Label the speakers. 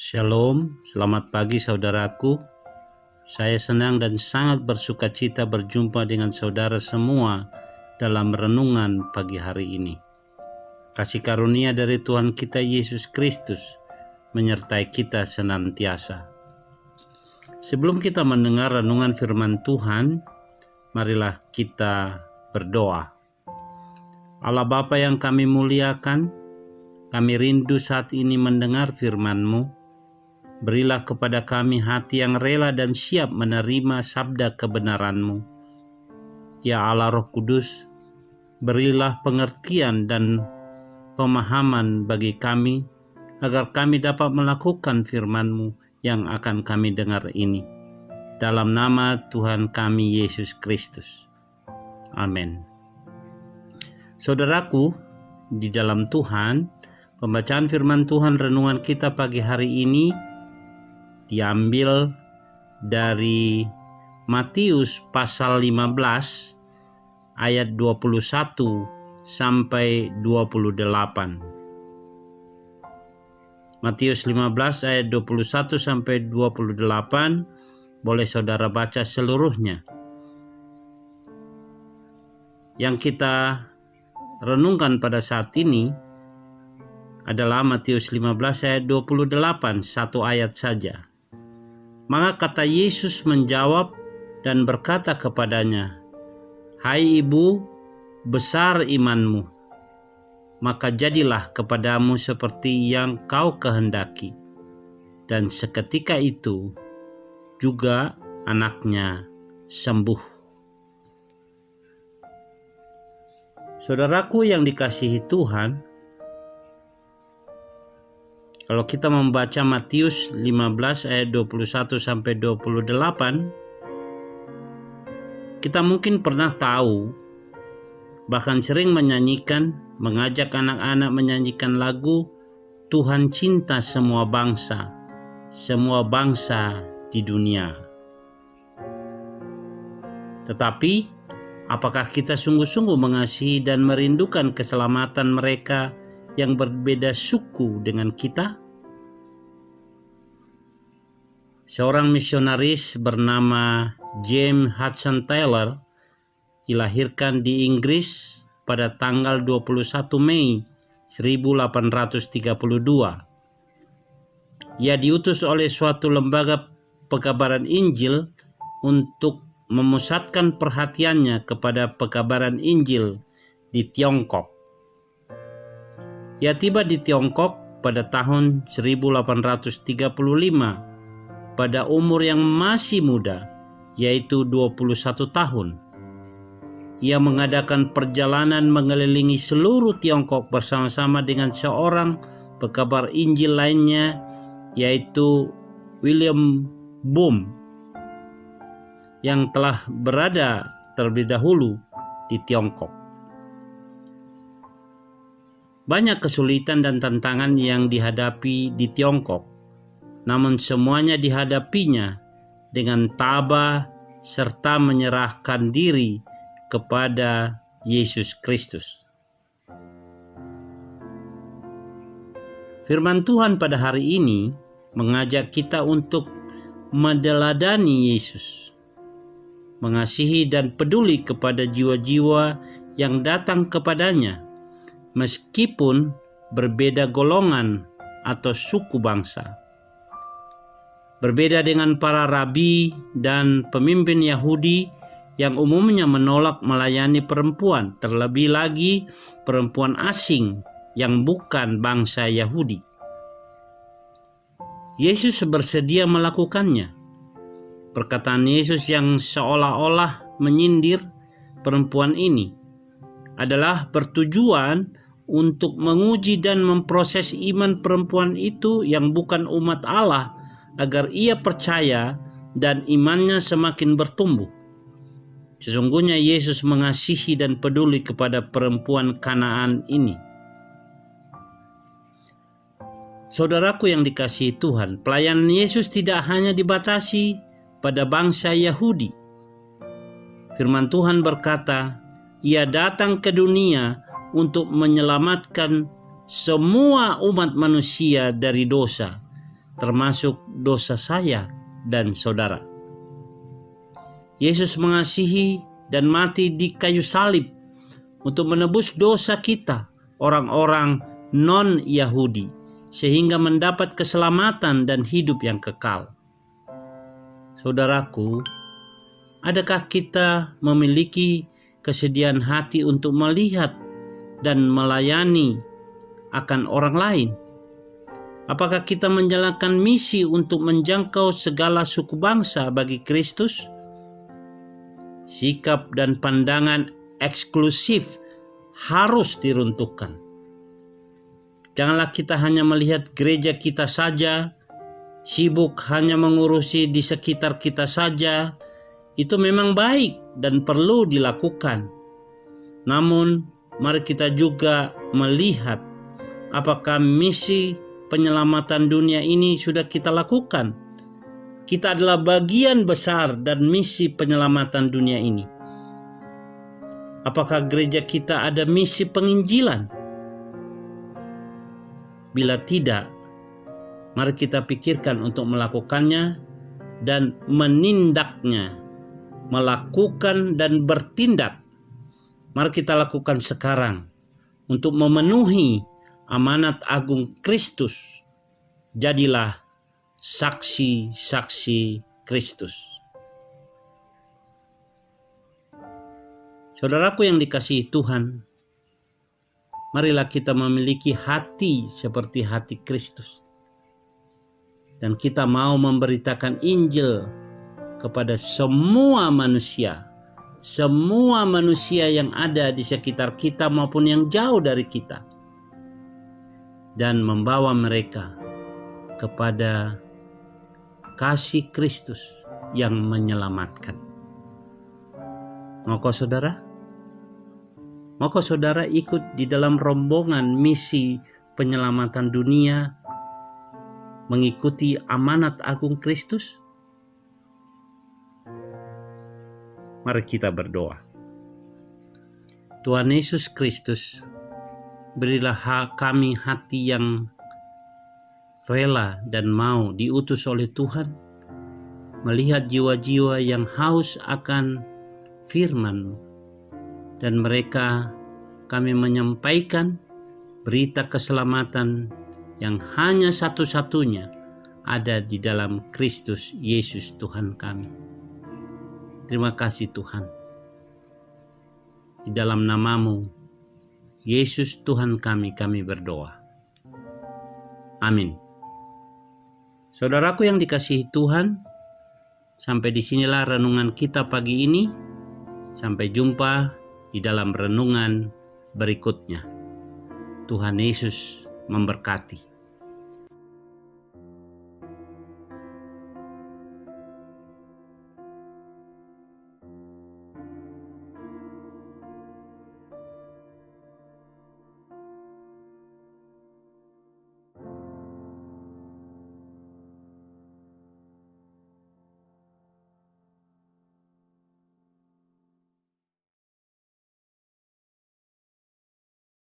Speaker 1: Shalom, selamat pagi saudaraku. Saya senang dan sangat bersuka cita berjumpa dengan saudara semua dalam renungan pagi hari ini. Kasih karunia dari Tuhan kita Yesus Kristus menyertai kita senantiasa. Sebelum kita mendengar renungan firman Tuhan, marilah kita berdoa. Allah Bapa yang kami muliakan, kami rindu saat ini mendengar firman-Mu. Berilah kepada kami hati yang rela dan siap menerima sabda kebenaran-Mu. Ya Allah Roh Kudus, berilah pengertian dan pemahaman bagi kami, agar kami dapat melakukan firman-Mu yang akan kami dengar ini. Dalam nama Tuhan kami Yesus Kristus. Amin. Saudaraku, di dalam Tuhan, pembacaan firman Tuhan renungan kita pagi hari ini diambil dari Matius pasal 15 ayat 21 sampai 28. Matius 15 ayat 21 sampai 28, boleh saudara baca seluruhnya. Yang kita renungkan pada saat ini adalah Matius 15 ayat 28, satu ayat saja. Maka kata Yesus menjawab dan berkata kepadanya, "Hai ibu, besar imanmu, maka jadilah kepadamu seperti yang kau kehendaki." Dan seketika itu juga anaknya sembuh. Saudaraku yang dikasihi Tuhan, kalau kita membaca Matius 15 ayat 21 sampai 28, kita mungkin pernah tahu, bahkan sering mengajak anak-anak menyanyikan lagu Tuhan cinta semua bangsa di dunia. Tetapi, apakah kita sungguh-sungguh mengasihi dan merindukan keselamatan mereka yang berbeda suku dengan kita? Seorang misionaris bernama James Hudson Taylor dilahirkan di Inggris pada tanggal 21 Mei 1832. Ia diutus oleh suatu lembaga pekabaran Injil untuk memusatkan perhatiannya kepada pekabaran Injil di Tiongkok. Ia tiba di Tiongkok pada tahun 1835 pada umur yang masih muda, yaitu 21 tahun. Ia mengadakan perjalanan mengelilingi seluruh Tiongkok bersama-sama dengan seorang pekabar Injil lainnya, yaitu William Boom, yang telah berada terlebih dahulu di Tiongkok. Banyak kesulitan dan tantangan yang dihadapi di Tiongkok, namun semuanya dihadapinya dengan tabah serta menyerahkan diri kepada Yesus Kristus. Firman Tuhan pada hari ini mengajak kita untuk meneladani Yesus, mengasihi dan peduli kepada jiwa-jiwa yang datang kepadanya, meskipun berbeda golongan atau suku bangsa. Berbeda dengan para rabi dan pemimpin Yahudi yang umumnya menolak melayani perempuan, terlebih lagi perempuan asing yang bukan bangsa Yahudi. Yesus bersedia melakukannya. Perkataan Yesus yang seolah-olah menyindir perempuan ini adalah bertujuan untuk menguji dan memproses iman perempuan itu yang bukan umat Allah, agar ia percaya dan imannya semakin bertumbuh. Sesungguhnya Yesus mengasihi dan peduli kepada perempuan Kanaan ini. Saudaraku yang dikasihi Tuhan, pelayanan Yesus tidak hanya dibatasi pada bangsa Yahudi. Firman Tuhan berkata, Ia datang ke dunia untuk menyelamatkan semua umat manusia dari dosa, termasuk dosa saya dan saudara. Yesus mengasihi dan mati di kayu salib untuk menebus dosa kita, orang-orang non-Yahudi, sehingga mendapat keselamatan dan hidup yang kekal. Saudaraku, adakah kita memiliki kesediaan hati untuk melihat dan melayani akan orang lain? Apakah kita menjalankan misi untuk menjangkau segala suku bangsa bagi Kristus? Sikap dan pandangan eksklusif harus diruntuhkan. Janganlah kita hanya melihat gereja kita saja, sibuk hanya mengurusi di sekitar kita saja. Itu memang baik dan perlu dilakukan. Namun, mari kita juga melihat apakah misi penyelamatan dunia ini sudah kita lakukan. Kita adalah bagian besar dan misi penyelamatan dunia ini. Apakah gereja kita ada misi penginjilan? Bila tidak, mari kita pikirkan untuk melakukannya dan menindaknya. Melakukan dan bertindak. Mari kita lakukan sekarang untuk memenuhi amanat agung Kristus. Jadilah saksi-saksi Kristus. Saudaraku yang dikasihi Tuhan, marilah kita memiliki hati seperti hati Kristus. Dan kita mau memberitakan Injil kepada semua manusia yang ada di sekitar kita maupun yang jauh dari kita. Dan membawa mereka kepada kasih Kristus yang menyelamatkan. Maukah saudara? Maukah saudara ikut di dalam rombongan misi penyelamatan dunia, mengikuti amanat agung Kristus? Mari kita berdoa. Tuhan Yesus Kristus, berilah kami hati yang rela dan mau diutus oleh Tuhan, melihat jiwa-jiwa yang haus akan firman-Mu, dan mereka kami menyampaikan berita keselamatan yang hanya satu-satunya ada di dalam Kristus Yesus Tuhan kami. Terima kasih Tuhan. Di dalam nama-Mu, Yesus Tuhan kami berdoa. Amin. Saudaraku yang dikasihi Tuhan, sampai disinilah renungan kita pagi ini. Sampai jumpa di dalam renungan berikutnya. Tuhan Yesus memberkati.